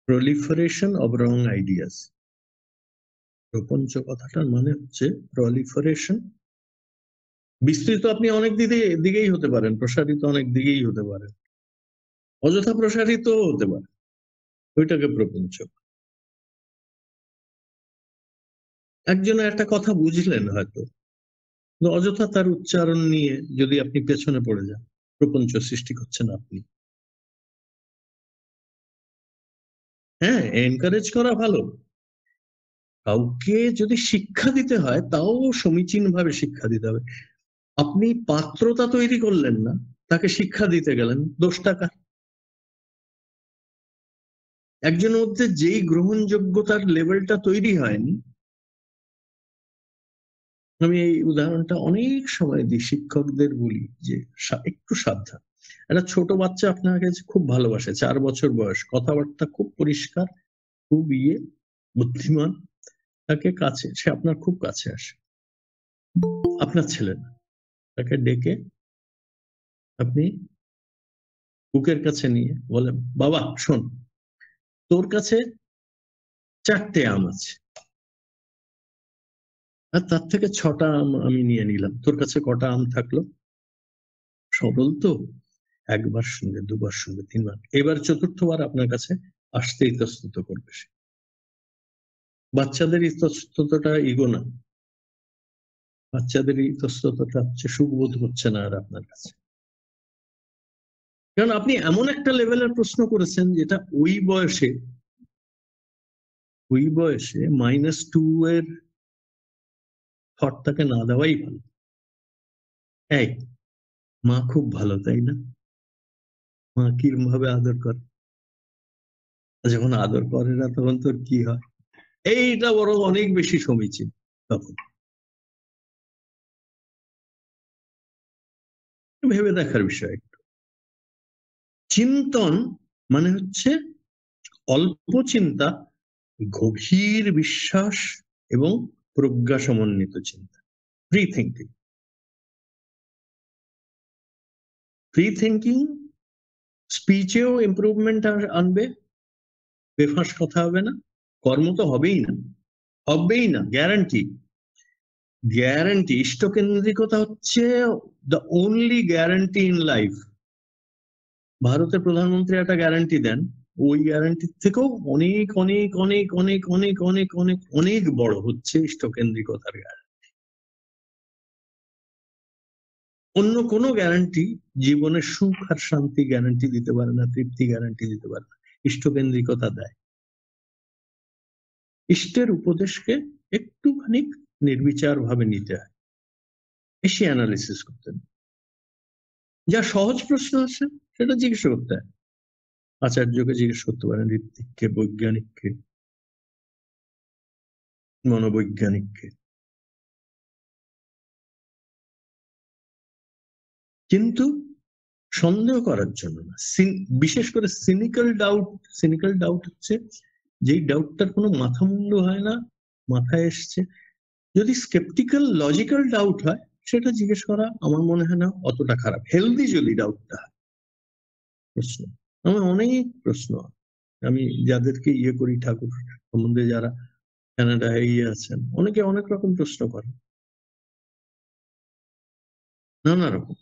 proliferation of wrong ideas। প্রপঞ্চ কথাটার মানে হচ্ছে proliferation, বিস্তৃত আপনি অনেক দিকেই হতে পারেন, প্রসারিত অনেক দিকেই হতে পারেন, অযথা প্রসারিত হতে পারে, ওইটাকে প্রপঞ্চ। একজনের একটা কথা বুঝলেন হয়তো, অযথা তার উচ্চারণ নিয়ে যদি আপনি পেছনে পড়ে যান, প্রপঞ্চ সৃষ্টি করছেন আপনি। হ্যাঁ, এনকারেজ করা ভালো, কাউকে যদি শিক্ষা দিতে হয় তাও সমীচীন ভাবে শিক্ষা দিতে হবে। আপনি পাত্রতা তৈরি করলেন না, তাকে শিক্ষা দিতে গেলেন, দোষটা কার? একজনের মধ্যে যেই গ্রহণযোগ্যতার লেভেলটা তৈরি হয়নি। আমি এই উদাহরণটা অনেক সময় দিই, শিক্ষকদের বলি যে একটু সাবধান। একটা ছোট বাচ্চা আপনার কাছে খুব ভালোবাসে, 4 বছর বয়স, কথাবার্তা খুব পরিষ্কার, খুব বুদ্ধিমান, তাকে কাছে, সে আপনার খুব কাছে আসে, আপনার ছেলে না, তাকে ডেকে আপনি বুকের কাছে নিয়ে বলেন, বাবা শোন, তোর কাছে 4টে আম আছে, আর তার থেকে 6টা আম আমি নিয়ে নিলাম, তোর কাছে কটা আম থাকলো? সরল তো, একবার শুনবে, দুবার শুনবে, 3বার, এবার 4র্থবার আপনার কাছে আসতে ইতস্তত করবে সে। বাচ্চাদের ইতস্ততটা ইগো না, বাচ্চাদের ইতস্ততটা হচ্ছে সুখবোধ হচ্ছে না আর আপনার কাছে, কারণ আপনি এমন একটা লেভেলের প্রশ্ন করেছেন যেটা ওই বয়সে -2 এর থট তাকে না দেওয়াই ভালো। এই, মা খুব ভালো তাই না? মা কিরম ভাবে আদর করে, যখন আদর করে না তখন তোর কি হয়? এইটা বরং অনেক বেশি সমীচীন। তখন ভেবে দেখার বিষয়। চিন্তন মানে হচ্ছে অল্প চিন্তা, গভীর বিশ্বাস এবং প্রজ্ঞা সমন্বিত চিন্তা, ফ্রি থিঙ্কিং। ফ্রি থিঙ্কিং স্পিচেও ইমপ্রুভমেন্ট আনবে, বেফাঁস কথা হবে না, কর্ম তো হবেই না, হবেই না, গ্যারান্টি। গ্যারান্টি, ইষ্টকেন্দ্রিকতা হচ্ছে the only guarantee in life. ভারতের প্রধানমন্ত্রী একটা গ্যারান্টি দেন, ওই গ্যারান্টির থেকেও অনেক অনেক অনেক অনেক অনেক অনেক অনেক অনেক বড় হচ্ছে ইষ্টকেন্দ্রিকতার গ্যারান্টি। অন্য কোনো গ্যারান্টি জীবনের সুখ আর শান্তি গ্যারান্টি দিতে পারে না, তৃপ্তি গ্যারান্টি দিতে পারে না, ইষ্টকেন্দ্রিকতা দেয়। ইষ্টের উপদেশকে একটুখানি নির্বিচার ভাবে নিতে হয়, বেশি অ্যানালিসিস করতে হয়। যা সহজ প্রশ্ন আছে সেটা জিজ্ঞেস করতে হয়, আচার্যকে জিজ্ঞেস করতে পারেন, ঋত্বিককে, বৈজ্ঞানিককে, মনোবৈজ্ঞানিককে, কিন্তু সন্দেহ করার জন্য না। বিশেষ করে সিনিক্যাল ডাউট হচ্ছে যেই ডাউটটার কোনো মাথা মুন্ডু হয় না, মাথায় এসছে। যদি স্কেপটিক্যাল লজিক্যাল ডাউট হয় সেটা জিজ্ঞেস করা আমার মনে হয় না অতটা খারাপ। হেলদি যদি ডাউটটা হয়, প্রশ্ন, আমার অনেক প্রশ্ন, আমি যাদেরকে করি ঠাকুর সম্বন্ধে, যারা কানাডায় আছেন, অনেকে অনেক রকম প্রশ্ন করেন, নানা রকম।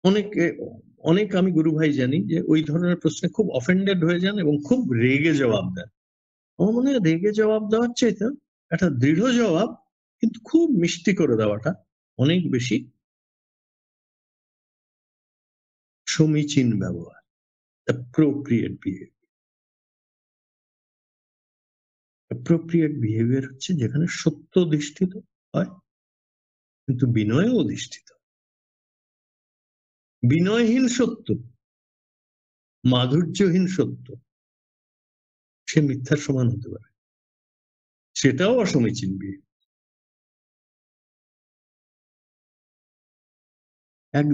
অনেকে অনেক আমি গুরু ভাই জানি যে ওই ধরনের প্রশ্নে খুব অফেন্ডেড হয়ে যান এবং খুব রেগে জবাব দেন। আমার মনে হয় রেগে জবাব দেওয়ার চাইতে একটা দৃঢ় জবাব কিন্তু খুব মিষ্টি করে দেওয়াটা অনেক বেশি সমীচীন ব্যবহার। appropriate behavior. appropriate behavior হচ্ছে যেখানে সত্য অধিষ্ঠিত হয় কিন্তু বিনয়ও অধিষ্ঠিত। বিনয়হীন সত্য, মাধুর্যহীন সত্য সে মিথ্যার সমান হতে পারে, সেটাও অসমীচীন বিয়ে। এক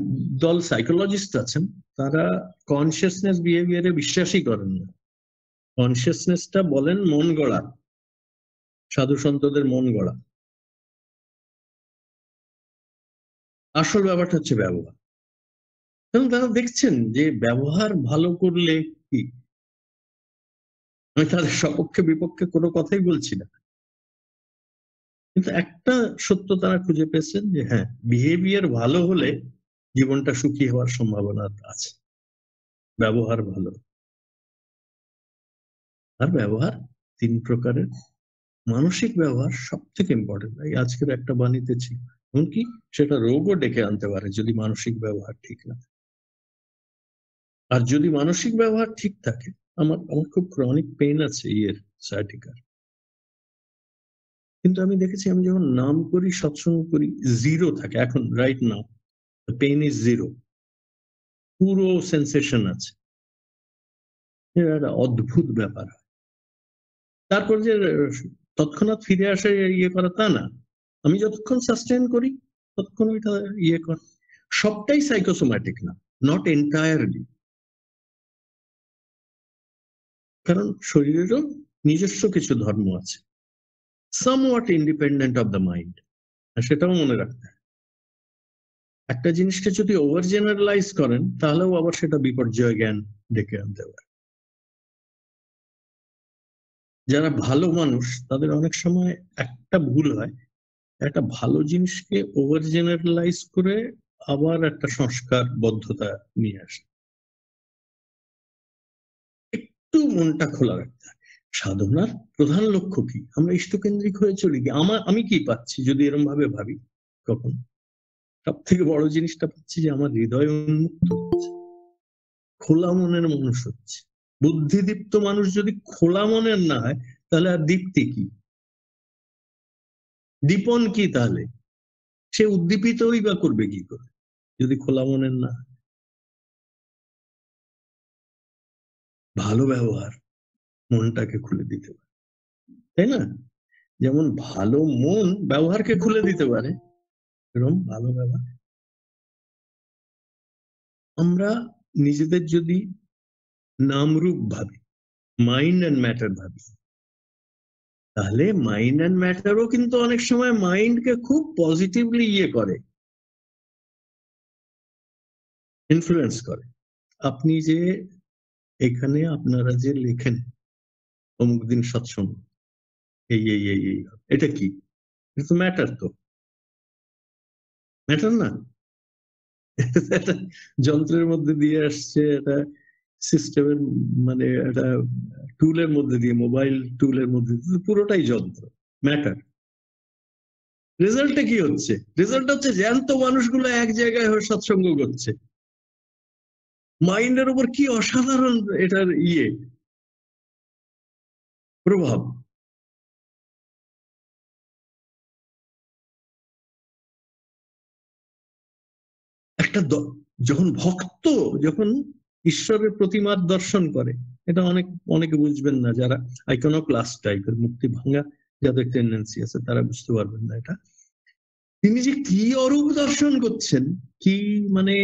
দল সাইকোলজিস্ট আছেন, তারা কনসিয়াসনেস বিহেভিয়ারে বিশ্বাসই করেন না। কনসিয়াসনেসটা বলেন মন গড়া, সাধু সন্তদের মন গড়া। আসল ব্যাপারটা হচ্ছে ব্যবহার। এবং তারা দেখছেন যে ব্যবহার ভালো করলে কি, আমি তাদের সপক্ষে বিপক্ষে কোনো কথাই বলছি না, কিন্তু একটা সত্য তারা খুঁজে পেয়েছেন যে হ্যাঁ, বিহেভিয়ার ভালো হলে জীবনটা সুখী হওয়ার সম্ভাবনা আছে। ব্যবহার ভালো। আর ব্যবহার ৩ প্রকারের। মানসিক ব্যবহার সবথেকে ইম্পর্টেন্ট। এই আজকের একটা বাণীতে ছিল। এমনকি সেটা রোগও ডেকে আনতে পারে যদি মানসিক ব্যবহার ঠিক না থাকে। আর যদি মানসিক ব্যবহার ঠিক থাকে, আমার আমার খুব ক্রনিক পেইন আছে সায়াটিকার। কিন্তু আমি দেখেছি আমি যখন নাম করি, সৎসঙ্গ করি, 0 থাকে এখন right now. The pain is 0। পুরো সেন্সেশন আছে। এটা একটা অদ্ভুত ব্যাপার। তারপর যে তৎক্ষণাৎ ফিরে আসে করা তা না। আমি যতক্ষণ সাস্টেইন করি ততক্ষণ ওইটা করে। সবটাই সাইকোসোম্যাটিক না, নট এন্টায়ারলি। কারণ শরীরেরও নিজস্ব কিছু ধর্ম আছে, somewhat independent of the mind, সেটাও মনে রাখতে হয়। একটা জিনিসকে যদি ওভার জেনারেলাইজ করেন তাহলেও আবার সেটা বিপর্যয় জ্ঞান ডেকে আনতে পারে। যারা ভালো মানুষ তাদের অনেক সময় একটা ভুল হয়, একটা ভালো জিনিসকে ওভার জেনারেলাইজ করে আবার একটা সংস্কার বদ্ধতা নিয়ে আসে। একটু মনটা খোলা রাখতে হয়। সাধনার প্রধান লক্ষ্য কি? আমরা ইষ্টকেন্দ্রিক হয়ে চলি কি, আমি কি পাচ্ছি যদি এরকম ভাবে ভাবি, কখন সব থেকে বড় জিনিসটা পাচ্ছি যে আমার হৃদয় উন্মুক্ত হচ্ছে, খোলা মনের মানুষ হচ্ছে। বুদ্ধিদীপ্ত মানুষ যদি খোলা মনের না হয় তাহলে আর দীপ্তি কি, দীপন কি? তাহলে সে উদ্দীপিতই বা করবে কি করে যদি খোলা মনের না হয়? ভালো ব্যবহার মনটাকে খুলে দিতে পারে, তাই না? যেমন ভালো মন ব্যবহারকে খুলে দিতে পারে, এরকম ভালো ব্যবহার। আমরা নিজেদের যদি নামরূপ ভাবি, মাইন্ড অ্যান্ড ম্যাটার ভাবি, তাহলে মাইন্ড অ্যান্ড ম্যাটারও কিন্তু অনেক সময় মাইন্ডকে খুব পজিটিভলি করে, ইনফ্লুয়েন্স করে। আপনি যে এখানে আপনারা যে লেখেন অমুক দিন সৎসঙ্গ, এই এটা কি? এটা তো ম্যাটার, তো ম্যাটার না? এটা যন্ত্রের মধ্যে দিয়ে আসছে, এটা সিস্টেমের মানে একটা টুলের মধ্যে দিয়ে, মোবাইল টুলের মধ্যে দিয়ে, পুরোটাই যন্ত্র, ম্যাটার। রেজাল্টটা কি হচ্ছে? রেজাল্ট হচ্ছে জ্যান্ত মানুষগুলো এক জায়গায় হয়ে সৎসঙ্গ করছে। মাইন্ডের উপর কি অসাধারণ এটার প্রভাব। একটা যখন ভক্ত যখন ঈশ্বরের প্রতিমার দর্শন করে, এটা অনেকে বুঝবেন না, যারা আইকনোক্লাস্ট টাইপের, মুক্তি ভাঙা যাদের টেন্ডেন্সি আছে তারা বুঝতে পারবেন না এটা। তিনি যে কি অরূপ দর্শন করছেন, কি মানে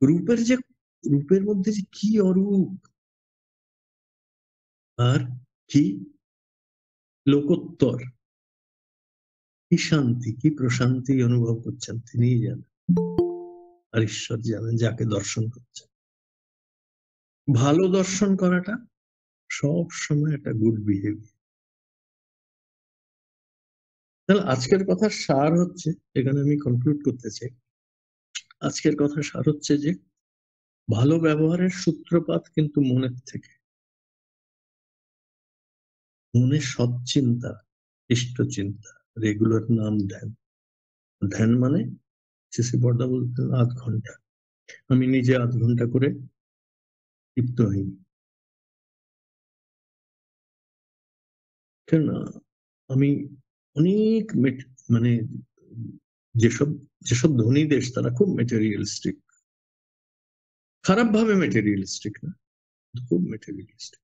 রূপের যে, রূপের মধ্যে যে কি অরূপ, আর কি লোকোত্তর, কি শান্তি, কি প্রশান্তি অনুভব করছেন তিনিই জানেন, আর ঈশ্বর জানেন যাকে দর্শন করছেন। ভালো দর্শন করাটা সব সময় একটা গুড বিহেভিয়ার। তাহলে আজকের কথার সার হচ্ছে, এখানে আমি কনক্লুড করতে চাই, আজকের কথার সার হচ্ছে যে ভালো ব্যবহারের সূত্রপাত কিন্তু মনের থেকে। মনের সৎ চিন্তা, ইষ্ট চিন্তা, রেগুলার নাম ধ্যান। ধ্যান মানে সিসি বর্দা বলতেন ৮ ঘন্টা। আমি নিজে ৮ ঘন্টা করে তৃপ্ত হইনি। কেননা আমি অনেক মানে যেসব যেসব ধনী দেশ তারা খুব মেটেরিয়ালিস্টিক, খারাপ ভাবে মেটেরিয়ালিস্টিক না, খুব মেটেরিয়ালিস্টিক।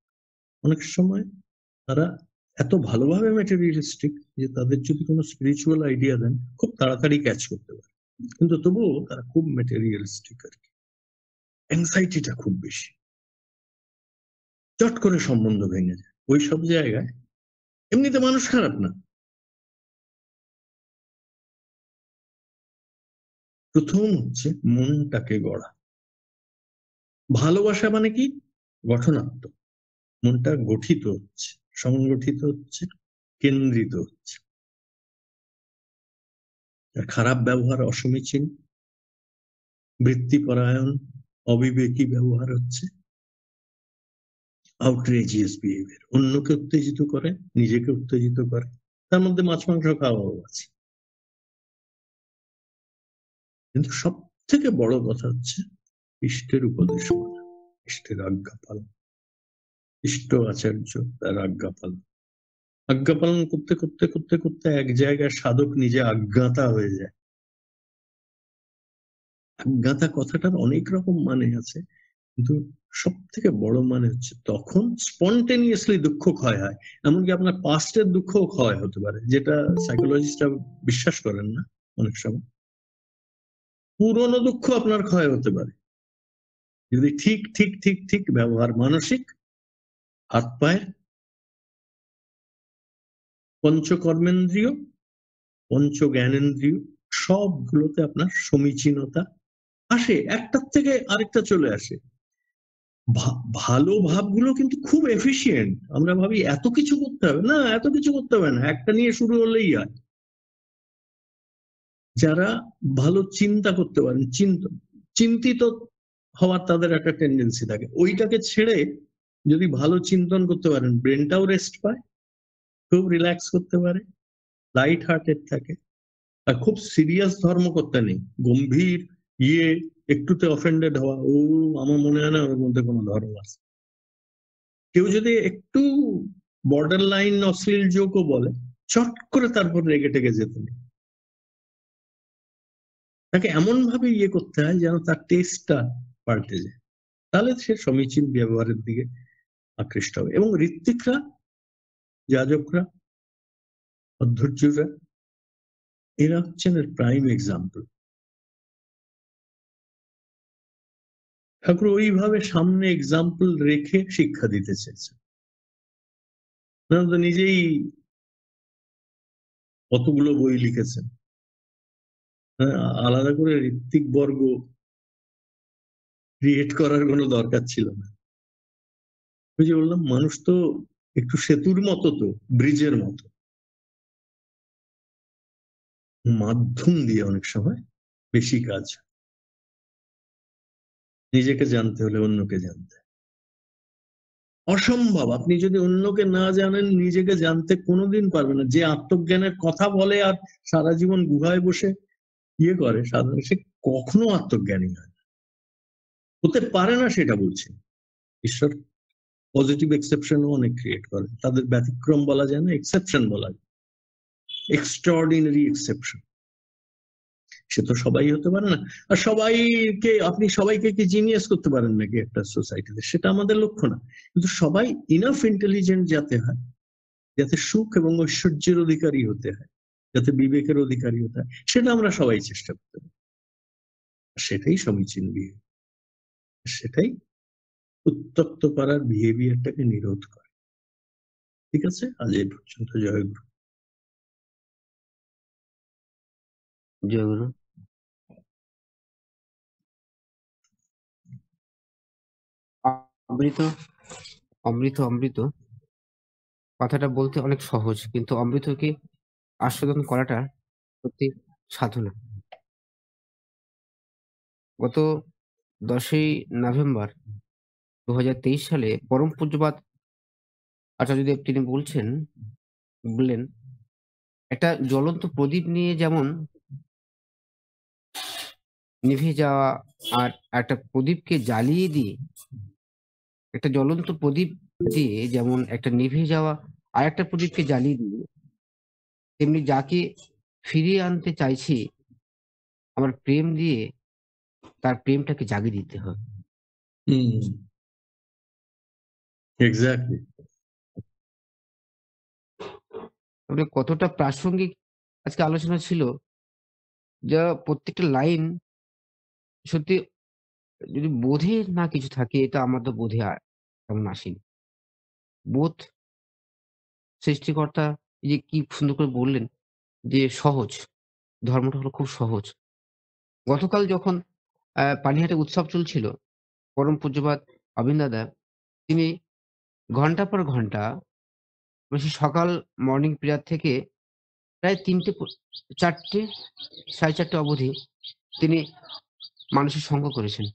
অনেক সময় তারা এত ভালোভাবে মেটেরিয়ালিস্টিক যে তাদের যদি কোনো স্পিরিচুয়াল আইডিয়া দেন খুব তাড়াতাড়ি ক্যাচ করতে পারে, কিন্তু তবুও তারা খুব মেটেরিয়ালিস্টিক আর কি। অ্যাংজাইটিটা খুব বেশি, চট করে সম্বন্ধ ভেঙে যায় ওই সব জায়গায়। এমনিতে মানুষ খারাপ না, প্রথম হচ্ছে মনটাকে গড়া। ভালোবাসা মানে কি? গঠনাত্মক। মনটা গঠিত হচ্ছে, সংগঠিত হচ্ছে, কেন্দ্রিত হচ্ছে। খারাপ ব্যবহার অসমীচীন, বৃত্তিপরায়ণ, অবিবেকী ব্যবহার হচ্ছে, আউটরেজিয়াস বিহেভিয়ার, অন্যকে উত্তেজিত করে, নিজেকে উত্তেজিত করে, তার মধ্যে মাছ মাংস খাওয়াও আছে। কিন্তু সব থেকে বড় কথা হচ্ছে ইষ্টের উপদেশ মানা, ইষ্টের আজ্ঞা পালন, ইষ্ট আচার্য তার আজ্ঞা পালন। আজ্ঞা পালন করতে করতে করতে করতে এক জায়গায় সাধক নিজে আজ্ঞাতা হয়ে যায়। অজ্ঞাতা কথাটার অনেক রকম মানে আছে, কিন্তু সব থেকে বড় মানে হচ্ছে তখন স্পন্টেনিয়াসলি দুঃখ ক্ষয় হয়। এমনকি আপনার পাস্টের দুঃখ ক্ষয় হতে পারে, যেটা সাইকোলজিস্টরা বিশ্বাস করেন না অনেক সময়। পুরনো দুঃখ আপনার ক্ষয় হতে পারে যদি ঠিক ঠিক ঠিক ঠিক ব্যবহার, মানসিক, হাত পায়ের, পঞ্চকর্মেন্দ্রীয়, পঞ্চ জ্ঞানেন্দ্রীয় সবগুলোতে আপনার সমীচীনতা আসে, একটার থেকে আরেকটা চলে আসে। ভালো ভাবগুলো কিন্তু খুব এফিশিয়েন্ট। আমরা ভাবি এত কিছু করতে হবে না, এত কিছু করতে হবে না, একটা নিয়ে শুরু হলেই হয়। যারা ভালো চিন্তা করতে পারেন, চিন্তিত হওয়ার তাদের একটা টেন্ডেন্সি থাকে, ওইটাকে ছেড়ে যদি ভালো চিন্তন করতে পারেন ব্রেনটাও রেস্ট পায়, খুব রিল্যাক্স করতে পারে, লাইট হার্টেড থাকে। আর খুব সিরিয়াস ধর্ম করতে নেই, গম্ভীর একটুতে অফেন্ডেড হওয়া, ও আমার মনে হয় না ওর মধ্যে কোনো ধর্ম আছে। কেউ যদি একটু বর্ডার লাইন অশ্লীল জোকও বলে, চট করে তারপর রেগে টেগে যেতে নেই, তাকে এমন ভাবে করতে হয় যেন তার টেস্টটা পাল্টে যায়, তাহলে সে সমীচীন ব্যবহারের দিকে আকৃষ্ট হবে। এবং ঋত্বিকরা, যাজকরা, অধ্যর্যরা, এরা হচ্ছেন এর প্রাইম এক্সাম্পল। ঠাকুর ওইভাবে সামনে এক্সাম্পল রেখে শিক্ষা দিতে চেয়েছেন। নিজেই কতগুলো বই লিখেছেন, আলাদা করে ঋত্বিক বর্গ ক্রিয়েট করার কোনো দরকার ছিল না। ওই যে বললাম, মানুষ তো একটু সেতুর মতো, তো ব্রিজের মতো, মাধ্যম দিয়ে অনেক সময় বেশি কাজ। নিজেকে জানতে হলে অন্যকে জানতে অসম্ভব। আপনি যদি অন্যকে না জানেন নিজেকে জানতে কোনোদিন পারবেন না। যে আত্মজ্ঞানের কথা বলে আর সারা জীবন গুহায় বসে করে, সাধারণ সে কখনো আত্মজ্ঞানী হয়, হতে পারে না, সেটা বলছে। ঈশ্বর পজিটিভ এক্সেপশনও অনেক ক্রিয়েট করে, তাদের ব্যতিক্রম বলা যায় না, এক্সেপশন বলা যায়, এক্সট্রাঅর্ডিনারি এক্সেপশন। সে তো সবাই হতে পারে না। আর আপনি সবাইকে কি জিনিয়াস করতে পারেন নাকি একটা সোসাইটিতে, সেটা আমাদের লক্ষ্য না। কিন্তু সবাই ইনাফ ইন্টেলিজেন্ট যাতে হয়, যাতে সুখ এবং ঐশ্বর্যের অধিকারী হতে হয়, যাতে বিবেকের অধিকারী হতে হয়, সেটা আমরা সবাই চেষ্টা করতে পারি। সেটাই সমীচীন বিহেভিয়ার, সেটাই উত্তপ্ত করার বিহেভিয়ারটাকে নিরোধ করে। ঠিক আছে, আজ এই পর্যন্ত। জয়গুরু। জয়গুরু। অমৃত অমৃত অমৃত কথাটা বলতে অনেক সহজ, কিন্তু অমৃত কি আস্বাদন করাটা সত্যি সাধনা। গত 10ই নভেম্বর 2023 সালে পরম পূজ্যপাদ আচার্যদেব তিনি বললেন, একটা জ্বলন্ত প্রদীপ নিয়ে যেমন নিভে যাওয়া আর একটা প্রদীপকে জ্বালিয়ে দিয়ে একটা জ্বলন্ত প্রদীপ দিয়ে যেমন একটা নিভে যাওয়া আরেকটা প্রদীপকে জ্বালিয়ে দিয়ে তেমনি যাকে ফিরিয়ে আনতে চাইছি আমার প্রেম দিয়ে তার প্রেমটাকে জাগিয়ে দিতে হবে। এক্স্যাক্টলি। তাহলে কতটা প্রাসঙ্গিক আজকে আলোচনা ছিল, যা প্রত্যেকটা লাইন সত্যি যদি বোধে না কিছু থাকে, এটা আমার তো বোধে তেমন আসেনি। বোধ সৃষ্টিকর্তা এই যে কি সুন্দর করে বললেন যে সহজ, ধর্মটা হলো খুব সহজ। গতকাল যখন পানিহাটে উৎসব চলছিল, পরম পূজ্যপাদ অবিন দাদা তিনি ঘন্টার পর ঘন্টা সেই সকাল মর্নিং প্রেয়ার থেকে প্রায় 4টে 4:30 অবধি তিনি মানুষের সঙ্গ করেছেন।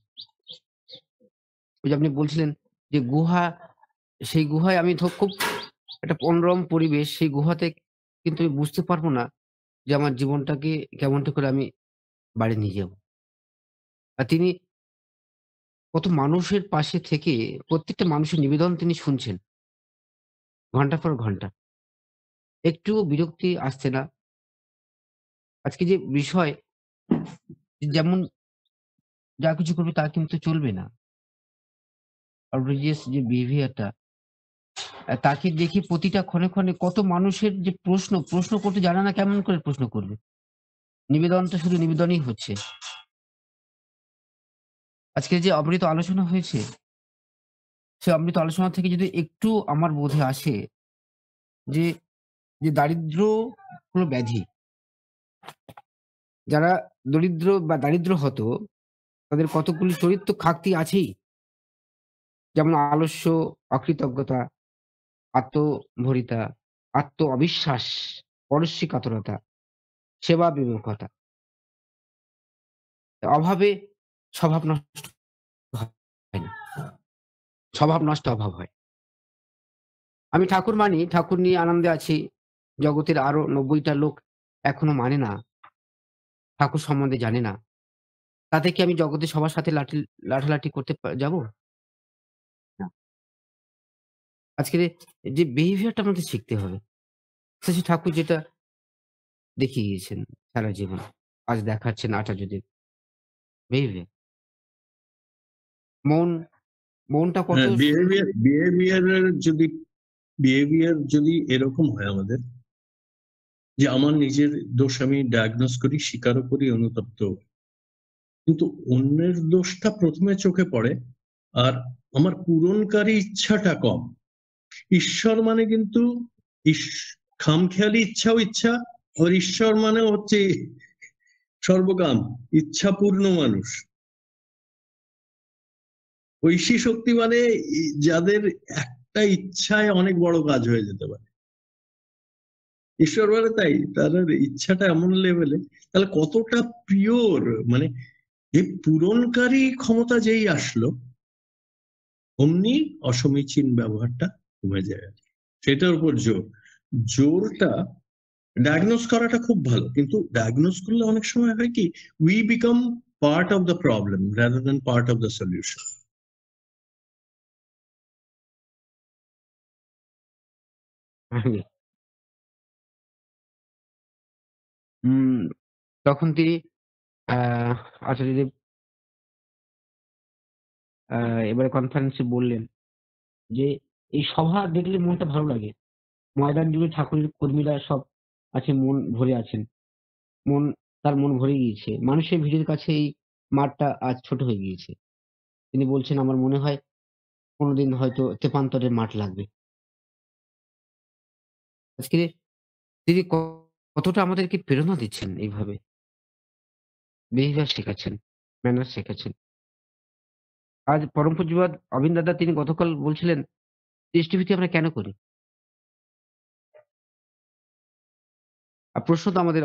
ওই যে আপনি বলছিলেন যে গুহা, সেই গুহায় আমি খুব একটা মনোরম পরিবেশ, সেই গুহাতে কিন্তু আমি বুঝতে পারবো না যে আমার জীবনটাকে কেমনটা করে আমি বাড়ি নিয়ে যাবো। আর তিনি কত মানুষের পাশে থেকে প্রত্যেকটা মানুষের নিবেদন তিনি শুনছেন ঘন্টার পর ঘন্টা। একটুও বিরক্তি আসছে না। আজকে যে বিষয় যেমন যা কিছু করবে তা কিন্তু চলবে না। outrageous যে বিহেভিয়ারটা, তাকে দেখে প্রতিটা ক্ষণে, ক্ষণে কত মানুষের যে প্রশ্ন করতে জানে না, কেমন করে প্রশ্ন করবে? নিবেদন তো শুধু নিবেদনই হচ্ছে। আজকে যে অমৃত আলোচনা হয়েছে, সে অমৃত আলোচনা থেকে যদি একটু আমার বোধে আসে যে, যে দারিদ্র্য হলো ব্যাধি। যারা দরিদ্র বা দারিদ্র হত, তাদের কতকগুলি চরিত্র খাকতি আছেই। যেমন আলস্য, অকৃতজ্ঞতা, আত্মভরিতা, আত্ম অবিশ্বাস, পরশ্রী কাতরতা, সেবা বিমুখতা। অভাবে স্বভাব নষ্ট হয় না। স্বভাব নষ্ট অভাব হয়। আমি ঠাকুর মানি, ঠাকুর নিয়ে আনন্দে আছি। জগতের আরো ৯০ টা লোক এখনো মানে না, ঠাকুর সম্বন্ধে জানে না। তাতে কি আমি জগতের সবার সাথে লাঠালাঠি করতে যাবো? না। আজকের যে বিহেভিয়ারটা আমাদের শিখতে হবে। শশী ঠাকুর যেটা দেখিয়ে গিয়েছেন সারা জীবন, আজ দেখাচ্ছেন আচার্যদেব। বিহেভিয়ার। মন, মনটা কত হ্যাঁ, বিহেভিয়ার যদি এরকম হয় আমাদের, যে আমার নিজের দোষ আমি ডায়াগনোস করি, স্বীকারও করি, অনুতপ্ত, কিন্তু অন্যের দোষটা প্রথমে চোখে পড়ে, আর আমার পূরণকারী ইচ্ছাটা কম। ঈশ্বর মানে কিন্তু খামখেয়ালি ইচ্ছাও ইচ্ছা, আর ঈশ্বর মানে হচ্ছে সর্বকাম ইচ্ছাপূর্ণ মানুষ। ঐশী শক্তি মানে যাদের একটা ইচ্ছায় অনেক বড় কাজ হয়ে যেতে পারে। ঈশ্বর মানে তাই, তাদের ইচ্ছাটা এমন লেভেলে, তাহলে কতটা পিওর, মানে এই পূরণকারী ক্ষমতা যেই আসলো, অমনি অসমীচীন ব্যবহারটা কমে যায়। সেটার উপর জোরটা ডায়াগনোস করাটা খুব ভালো, কিন্তু ডায়াগনোস করলে অনেক সময় হয় কি, we become part of the problem rather than part of the solution. Um তখন তিনি আ আচার্যদেব আ এবারে কনফারেন্সে বললেন যে, "এই সভা দেখলে মনটা ভালো লাগে। ময়দান জুড়ে ঠাকুরের কর্মীরা সব আছে, মন ভরে আছেন। মন তার মন ভরে গিয়েছে। মানুষের ভিড়ের কাছে এই মাঠটা আজ ছোট হয়ে গিয়েছে।" তিনি বলছেন, "আমার মনে হয় কোনদিন হয়তো তেপান্তরের মাঠ লাগবে।" আজকে তিনি কতটা আমাদেরকে প্রেরণা দিচ্ছেন এইভাবে। বিহেভিয়ার শেখাচ্ছেন, ম্যানার্স শেখাচ্ছেন। আজ পরম পূজ্যপাদ অবিন দাদা তিনি গতকাল বলছিলেন, টেস্টিভিটি আমরা কেন করি? প্রশ্ন তো আমাদের